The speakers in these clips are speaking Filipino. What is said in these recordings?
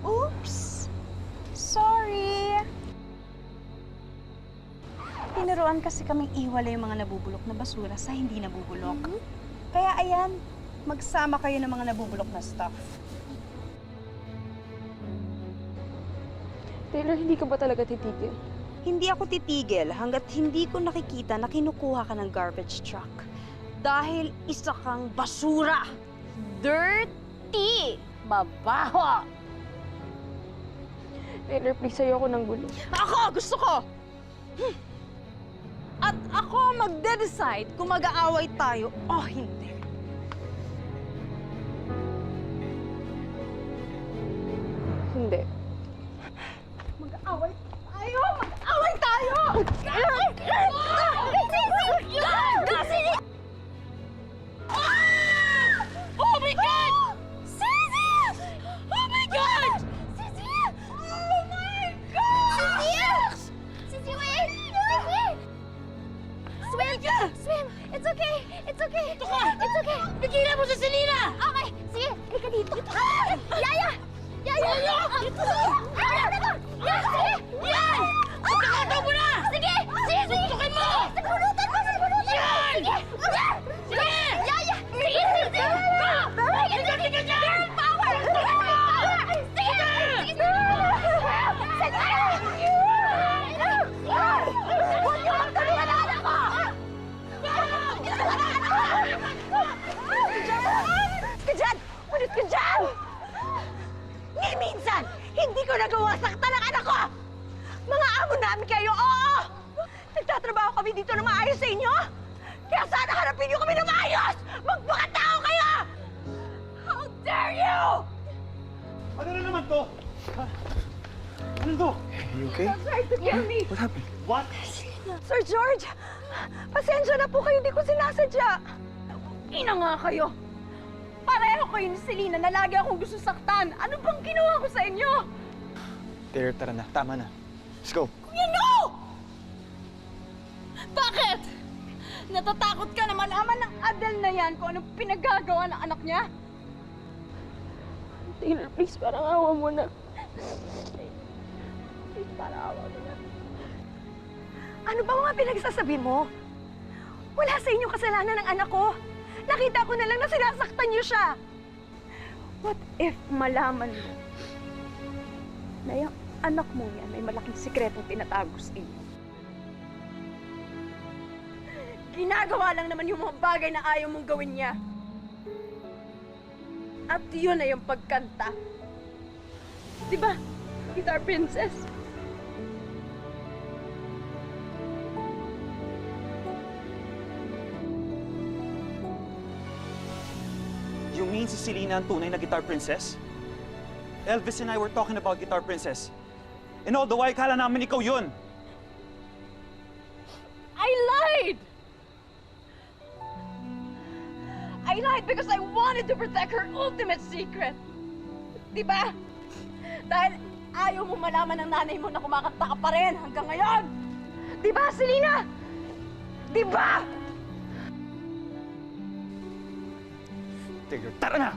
Oops! Sorry! Tinuruan kasi kaming iwala yung mga nabubulok na basura sa hindi nabubulok. Kaya ayan, magsama kayo ng mga nabubulok na stuff. Taylor, hindi ka ba talaga titigil? Hindi ako titigil hanggat hindi ko nakikita na kinukuha ka ng garbage truck. Dahil isa kang basura! Dirty! Babaho! Taylor, please, ayoko ng gulo. Ako! Gusto ko! At ako magde-decide kung mag-aaway tayo o hindi. Hindi. Mag-aaway tayo! Mag-aaway tayo! Oh my God! Sisi! Oh my God! Sisi! Oh my God! Sisi, wait! Sisi! Swim! Swim! It's okay! It's okay! Ito ka! It's okay! Pigilan mo si Selena! Okay! Sige! Halika dito! Yaya! Yaya! Dito! Yaya! Dito! Yan! Sige! Yan! Pagkakataw mo na! Sige! Sige! Tutukin mo! Sa pulutan mo! Sa pulutan! Yan! Sige! Yan! Sige! Yaya! Sige! Sige! Go! Sige ka dyan! Girl power! Sige! Sige! Sige! Huwag niyo magtulungan ang anak ko! Ka dyan! Ulit ka dyan! Ni minsan, hindi ko nagawa saktan ang anak ko! Mga amo namin kayo, oo! Nagtatrabaho kami dito na maayos sa inyo! Kaya sana harapin niyo kami na maayos! Magpakatao kayo! How dare you! Ano na naman to? Ha? Ano to? You okay? Trying to kill me! What happened? What? Sir George, pasensya na po kayo, di ko sinasadya. Ina nga kayo. Pareho kayo ni Selena na lagi akong gusto saktan. Ano bang ginawa ko sa inyo? Taylor, tara na. Tama na. Let's go. Kuya, no! Bakit? Natatakot ka na malaman ng Adel na yan kung anong pinagagawa ng anak niya? Taylor, please, parang awa mo na. Please, parang awa mo na. Ano ba mga pinagsasabi mo? Wala sa inyo kasalanan ng anak ko. Nakita ko na lang na sinasaktan niyo siya. What if malaman mo na yung anak mo yan may malaking sikretong tinatago sa inyo? Ginagawa lang naman yung mga bagay na ayaw mong gawin niya. At yun na yung pagkanta. Diba? Guitar Princess. You mean si Selena ang tunay na Guitar Princess? Elvis and I were talking about Guitar Princess. And all the while, kala namin ikaw yun. I lied! I lied because I wanted to protect her ultimate secret. Diba? Dahil ayaw mo malaman ng nanay mo na kumakanta ka pa rin hanggang ngayon. Diba, Selena? Diba? Taylor, tara na!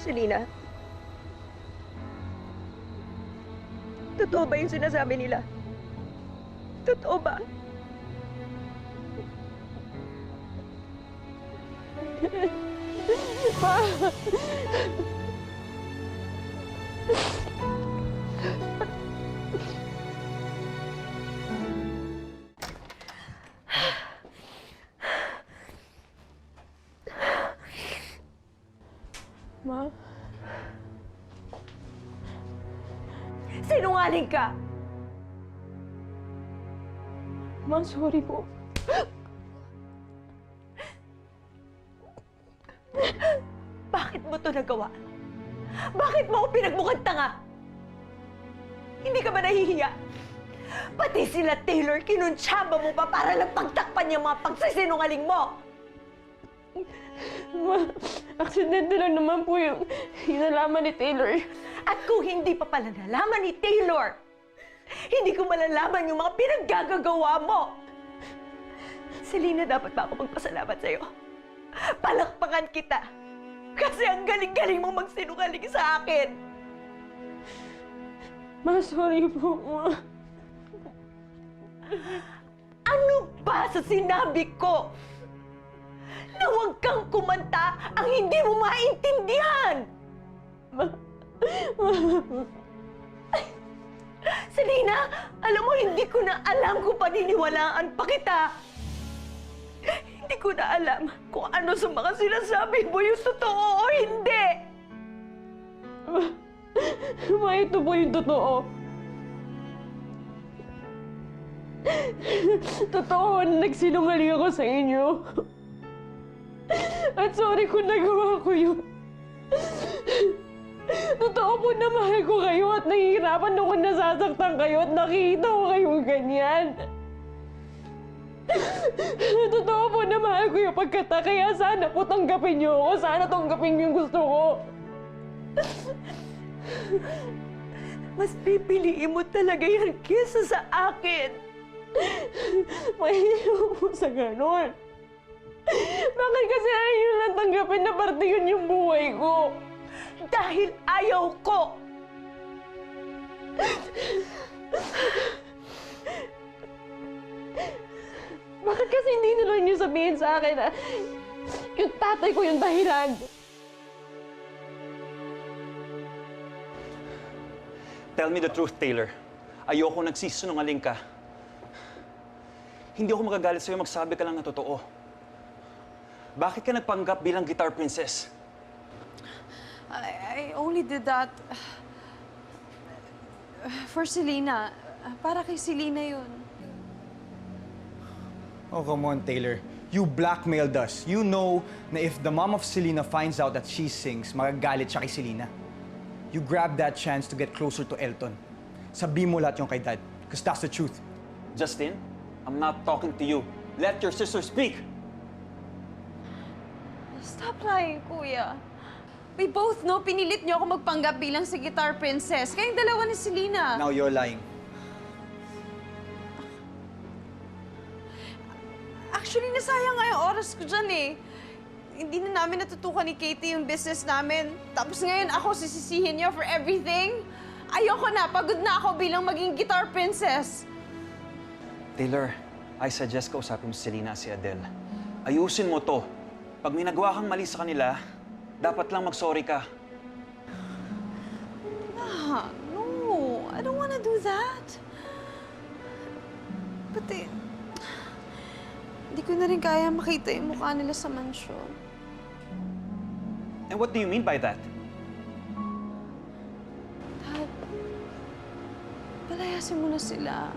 Selena, totoo ba yung sinasabi nila? Totoo ba? Ma? Sinungaling ka! Ma, sorry po. Bakit mo to nagawa? Bakit mo ako pinagmukhang tanga? Hindi ka ba nahihiya? Pati sila Taylor, kinuntsaba mo pa para lang pagtakpan yung mga pagsisinungaling mo! Ma, aksidente lang naman po yung nalaman ni Taylor. At kung hindi pa pala nalaman ni Taylor, hindi ko malalaman yung mga pinaggagawa mo. Selena, dapat ba ako magpasalamat sa'yo? Palakpakan kita. Kasi ang galing-galing mo magsinungaling sa akin. Ma, sorry po, ma. Ano ba sa sinabi ko? Na huwag kang kumanta ang hindi mo maintindihan! Selena, alam mo, hindi ko na alam kung paniniwalaan pa kita. Hindi ko na alam kung ano sa mga sinasabi mo yung totoo o hindi. Ma, ito po yung totoo. Totoo na nagsinungaling ako sa inyo. At sorry kung nagawa ko yun. Totoo po na mahal ko kayo at nahihirapan ako nasasaktan kayo at nakikita ko kayo ganyan. Totoo po na mahal ko yung pagkata, kaya sana po tanggapin niyo ako. Sana tanggapin niyo yung gusto ko. Mas pipiliin mo talaga yan kesa sa akin. Mahilig ako po sa ganon. Bakit kasi ayaw niyo lang tanggapin na parte yun yung buhay ko? Dahil ayaw ko. Bakit kasi hindi nila niyo sabihin sa akin na yung tatay ko yung dahilan? Tell me the truth, Taylor. Ayoko nagsisinungaling ka. Hindi ako magagalit sa'yo, magsabi ka lang na totoo. Bakit ka nagpanggap bilang guitar princess? I only did that for Selena. Para kay Selena yun. Oh, come on, Taylor. You blackmailed us. You know na if the mom of Selena finds out that she sings, magagalit siya kay Selena. You grabbed that chance to get closer to Elton. Sabi mo lahat yung kay Dad, because that's the truth. Justin, I'm not talking to you. Let your sister speak! Stop lying, Kuya. We both know pinilit niyo ako magpanggap bilang si Guitar Princess. Kayong dalawa ni Selena. Now you're lying. Actually, nasayang nga yung oras ko dyan eh. Hindi na namin natutukan ni Katie yung business namin. Tapos ngayon ako sisisihin niya for everything. Ayoko na. Pagod na ako bilang maging Guitar Princess. Taylor, I suggest kausapin mo si Selena at si Adele. Ayusin mo to. Pag may nagawa kang mali sa kanila, dapat lang mag-sorry ka. Ah, no. I don't wanna do that. Pati, hindi ko na rin kaya makita yung mukha nila sa mansyon. And what do you mean by that? Dad, palayasin mo na sila.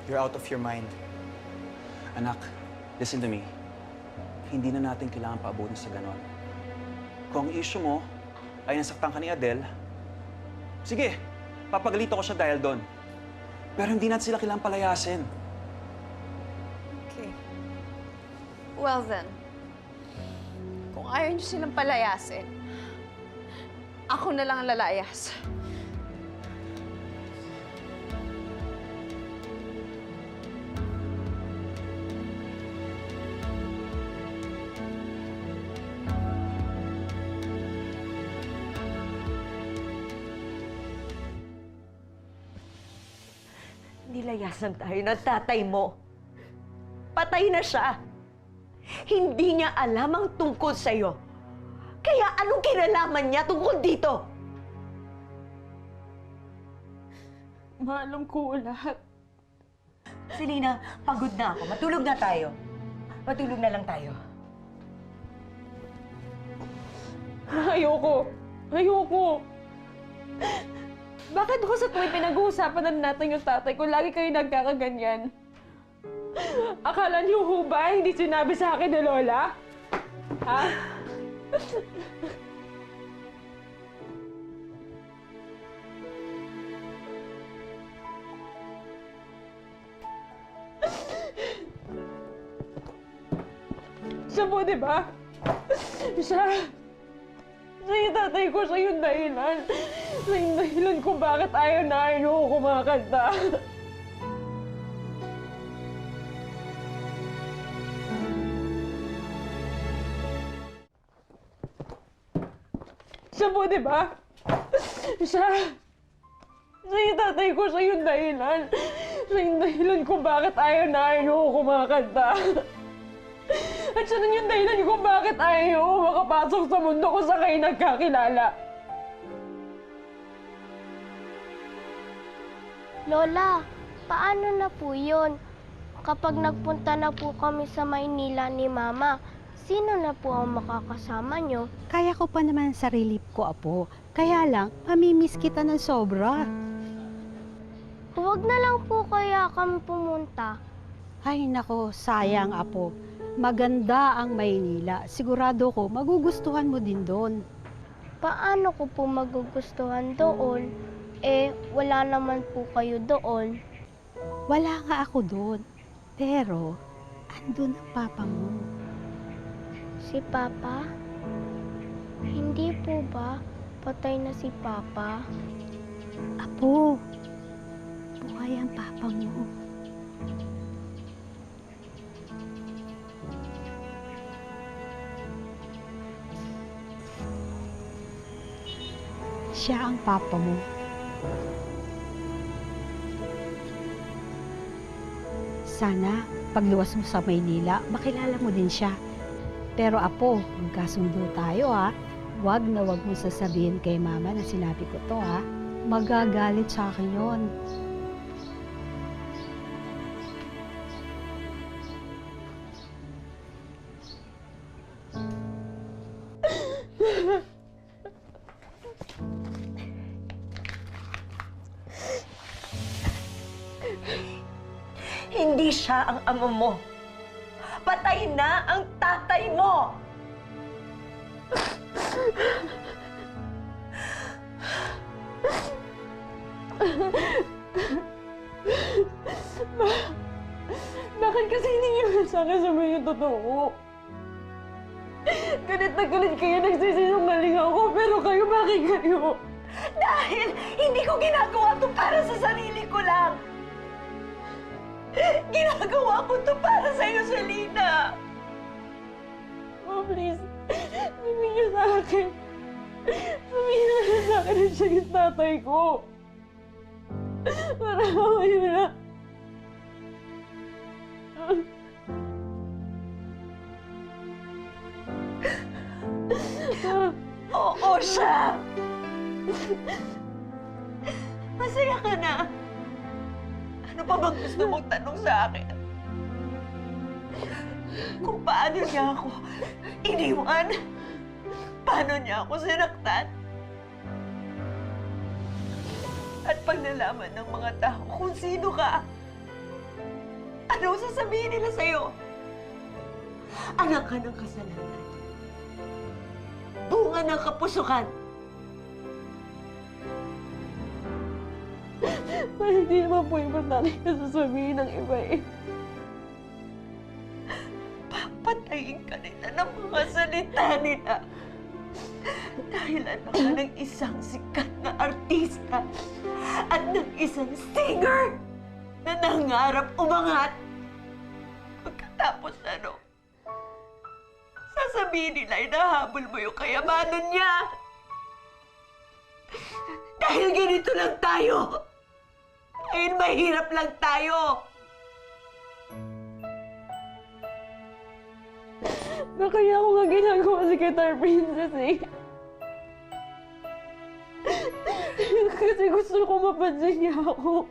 You're out of your mind. Anak, listen to me. Hindi na natin kailangan paabutin sa ganon. Kung ang issue mo ay nasaktan ka ni Adele, sige, papagalito ko siya dahil doon. Pero hindi natin sila kailangan palayasin. Okay. Well then, kung ayaw niyo silang palayasin, ako na lang ang lalayas. Nilayasan tayo ng tatay mo. Patay na siya. Hindi niya alam ang tungkol sa'yo. Kaya anong kinalaman niya tungkol dito? Ma, alam ko lahat. Selena, pagod na ako. Matulog na tayo. Matulog na lang tayo. Ma, ayoko. Ayoko. Bakit ko sa tuwing pinag-uusapan na natin yung tatay ko, lagi kayo nagkakaganyan? Akala niyo ho ba hindi sinabi sa akin ni Lola? Ha? Siya po, di ba? Siya yung tatay ko, siya yung dahilan. Siya yung dahilan kung bakit ayaw na ayaw ko kumakanta. Siya po, di ba? Siya yung tatay ko, siya yung dahilan. Siya yung dahilan kung bakit ayaw na ayaw ko kumakanta. At siya rin yung dahilan kung bakit ayaw ko makapasok sa mundo ko sa kayo nagkakilala. Lola, paano na po yun? Kapag nagpunta na po kami sa Maynila ni Mama, sino na po ang makakasama nyo? Kaya ko pa naman sarili ko, Apo. Kaya lang, mamimiss kita ng sobra. Huwag na lang po kaya kami pumunta. Ay nako, sayang, Apo. Maganda ang Maynila. Sigurado ko, magugustuhan mo din doon. Paano ko po magugustuhan doon? Eh, wala naman po kayo doon. Wala nga ako doon. Pero, andun ang papa mo. Si Papa? Hindi po ba patay na si Papa? Apo, buhay ang papa mo. Siya ang papa mo. Sana, pagluwas mo sa Maynila, makilala mo din siya. Pero Apo, magkasundo tayo ha. Wag na wag mo sasabihin kay Mama na sinabi ko to ha. Magagalit sa akin yun. Hindi siya ang ama mo. Patay na ang tatay mo! Bakit kasi hindi niyo sa akin sabihin yung totoo? Galit na galit kayo, nagsisinungaling ako, pero kayo, bakit kayo? Dahil hindi ko ginagawa to para sa sarili ko lang. Ginagawa ko to para sa iyo, Selena. Oh, please. Sabihin niyo sa akin. Sabihin niyo sa akin na siya yung tatay ko. Para kayo na. Oo siya. Masaya ka na. Ano pa bang gusto mong tanong sa akin? Kung paano niya ako iniwan? Paano niya ako sinaktan? At pag nalaman ng mga tao kung sino ka, ano sasabihin nila sa'yo? Anak ka ng kasalanan. Bunga ng kapusukan. Pero hindi naman po importante yung sasabihin ng iba eh. Papatayin ka nila ng mga salita nila. Dahil anak ka ng isang sikat na artista at ng isang singer na nangarap umangat. Pagkatapos sasabihin nila inahabol mo yung kayamanan niya. Dahil ganito lang tayo. Dahil mahirap lang tayo. Na kaya ako nga ginagawa si Guitar Princess eh. Kasi gusto ko mapansin niya ako.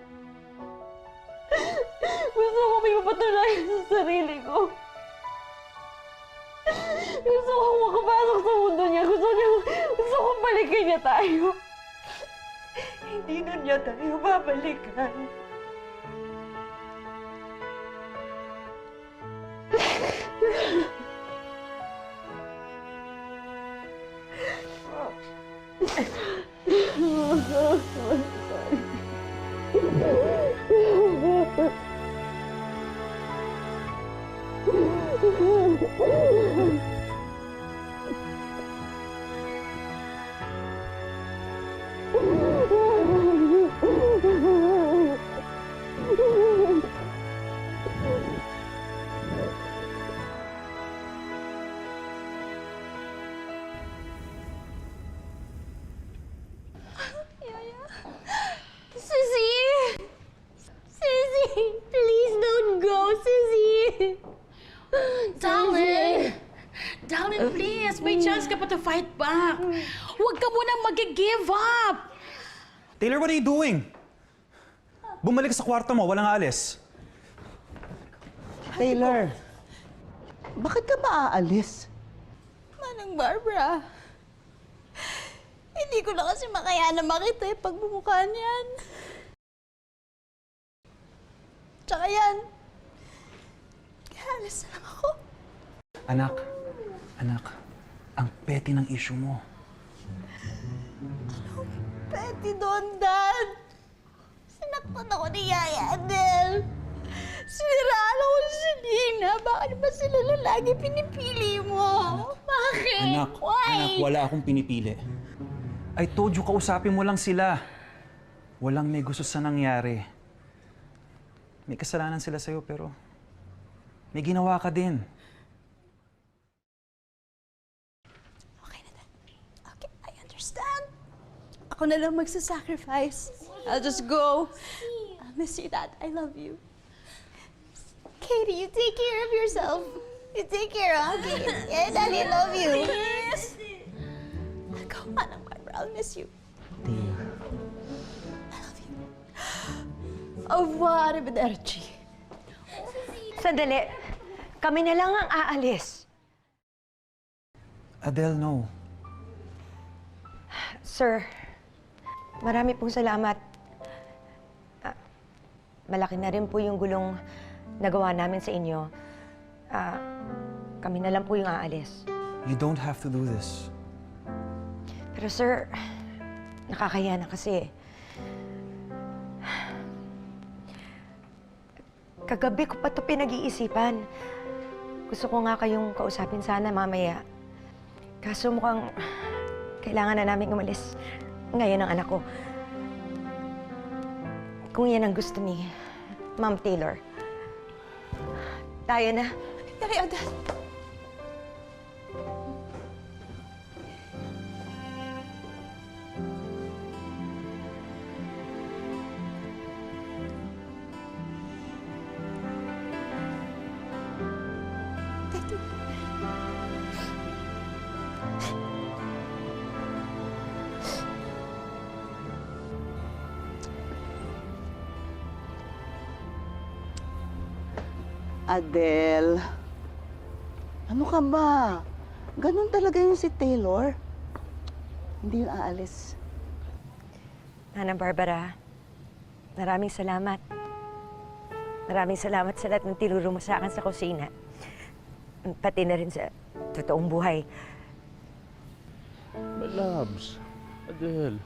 Gusto ko may mapatunayan sa sarili ko. Gusto ko makapasok sa mundo niya. Gusto kong balikin niya tayo. Hindi na niya tayo babalikan. Sorry. Sissy! Sissy! Please don't go, Sissy! Darling! Darling, please! May chance ka pa to fight back! Huwag ka muna mag-give up! Taylor, what are you doing? Bumalik ka sa kwarto mo, walang aalis. Taylor, bakit ka ba aalis? Manang Barbara, hindi ko na kasi makayana makita yung pagbumuka niyan. Tsaka yan, kaya alis na lang ako. Anak, ang petty ng issue mo. Petty doon, Dad. Sinaktan ako ni Yaya Adel. Siniraan ako ni Selena. Bakit ba sila na lagi pinipili mo? Bakit? Anak, Why? wala akong pinipili. I told you, kausapin mo lang sila. Walang may gusto sa nangyari. May kasalanan sila sa'yo, pero may ginawa ka din. Okay na, Dad. Okay, I understand. Ako na lang magsasacrifice. I'll just go. I'll miss you, Dad. I love you. Katie, you take care of yourself. You take care, okay? Yeah, Daddy, I love you. Please. Go, Manang Barbara. I'll miss you. I love you. Au revoir, arrivederci. Sandali. Kami na lang ang aalis. Adele, no. Sir, marami pong salamat. Malaki na rin po yung gulong nagawa namin sa inyo. Kami na lang po yung aalis. You don't have to do this. Pero sir, nakakaya na kasi. Kagabi ko pa ito pinag-iisipan. Gusto ko nga kayong kausapin sana mamaya. Kaso mukhang kailangan na namin umalis. Ngayon ang anak ko. Kung yan ang gusto ni Ma'am Taylor. Tayo na. Tayo, Dad. Adele, ano ka ba? Ganun talaga yung si Taylor. Hindi yun aalis. Nanang Barbara, maraming salamat. Maraming salamat sa lahat ng tinuro mo sa akin sa kusina. Pati na rin sa totoong buhay. Labs, Adele.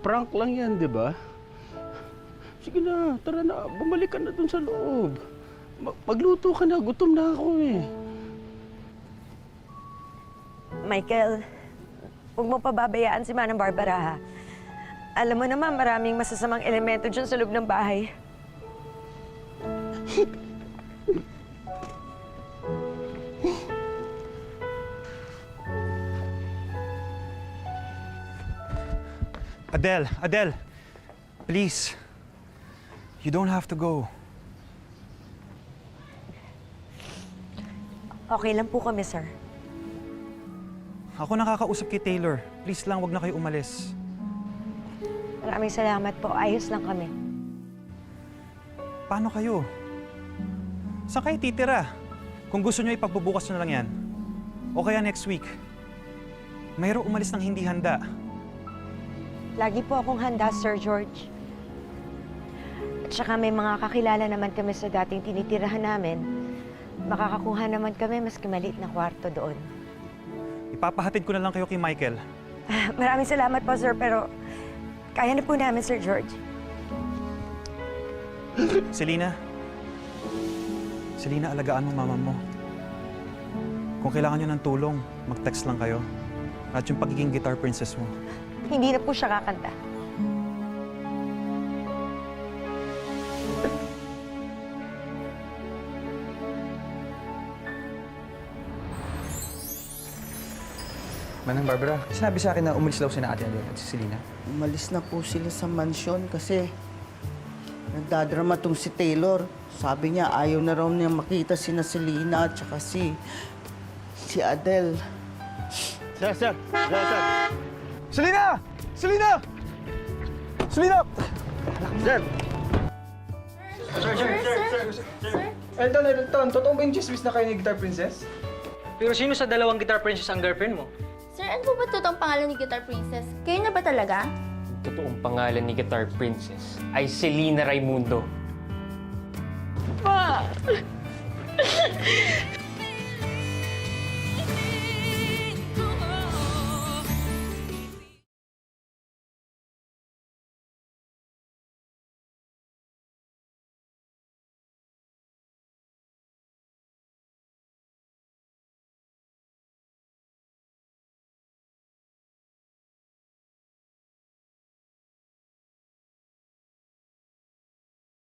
Prank lang yan, di ba? Sige na, tara na. Bumalik ka na dun sa loob. Magluto ka na. Gutom na ako eh. Michael, huwag mo pababayaan si Manang Barbara, ha? Alam mo naman, maraming masasamang elemento dyan sa loob ng bahay. Adele, please. You don't have to go. Okay lang po kami, sir. Ako nakakausap kay Taylor. Please lang, wag na kayo umalis. Maraming salamat po. Ayos lang kami. Paano kayo? Saan kayo titira? Kung gusto nyo, ipagbubukas nyo na lang yan. O kaya next week. Mayroong umalis ng hindi handa. Lagi po akong handa, Sir George. At saka may mga kakilala naman kami sa dating tinitirahan namin. Makakakuha naman kami maski maliit na kwarto doon. Ipapahatid ko na lang kayo kay Michael. Maraming salamat po, sir, pero kaya na po namin, Sir George. Selena, Selena, alagaan mo mama mo. Kung kailangan nyo ng tulong, mag-text lang kayo. At yung pagiging guitar princess mo. Hindi na po siya kakanta. Manang Barbara, sinabi sa akin na umalis daw si na Ate Adele at si Selena. Umalis na po sila sa mansyon kasi nagdadrama tong si Taylor. Sabi niya ayaw na raw niya makita sina Selena at saka si Adele. Sir! Selena! Selena! Selena! Sir! Elton, totoo ba yung chismis na kayo ni Guitar Princess? Pero sino sa dalawang guitar princess ang girlfriend mo? Sir, ano po ba totoong pangalan ni Guitar Princess? Kayo na ba talaga? Ang totoong pangalan ni Guitar Princess ay Selena Raimundo.